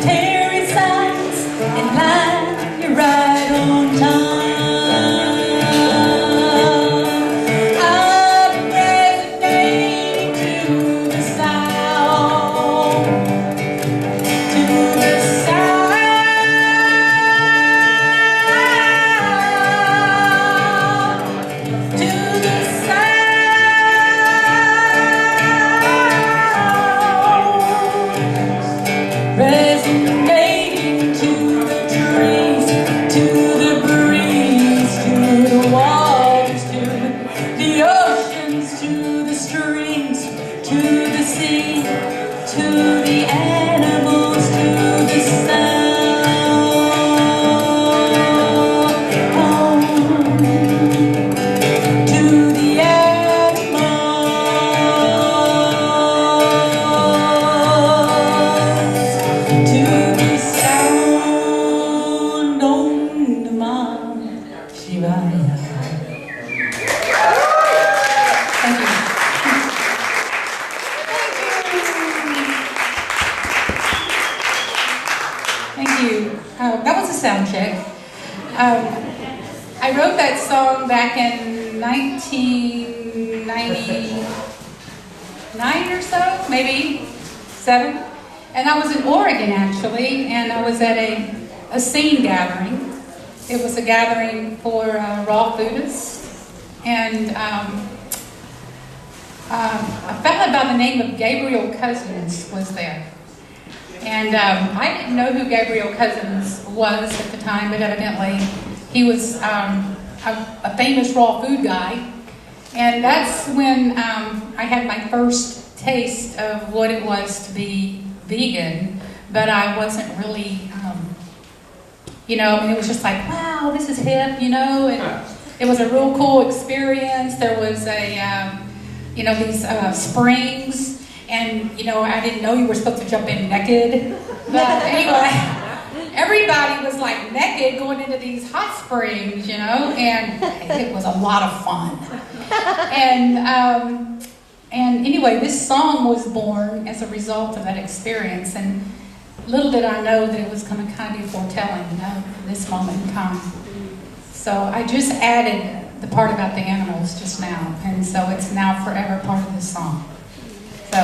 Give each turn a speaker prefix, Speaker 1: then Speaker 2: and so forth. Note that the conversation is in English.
Speaker 1: cemetery signs in line, you're right on time. I'm resonating to the sound, to the sound, to the sound, resonating to the trees, to the breeze, to the waters, to the oceans, to the streams, to the sea, to the animals, to the sound, to the animals, to the sound. Om Namah Shivaya. Thank you. Thank you. That was a sound check. I wrote that song back in 1999 or so, maybe 7. And I was in Oregon actually, and I was at a scene gathering. It was a gathering for raw foodists, and a fellow by the name of Gabriel Cousins was there. And I didn't know who Gabriel Cousins was at the time, but evidently he was a famous raw food guy. And that's when I had my first taste of what it was to be vegan, but I wasn't really, it was just like, wow, this is hip, and it was a real cool experience. There was these springs, and, I didn't know you were supposed to jump in naked, but anyway, everybody was like naked going into these hot springs, and it was a lot of fun. And anyway, this song was born as a result of that experience, and little did I know that it was going to kind of be foretelling, this moment in time. So I just added the part about the animals just now, and so it's now forever part of this song. So.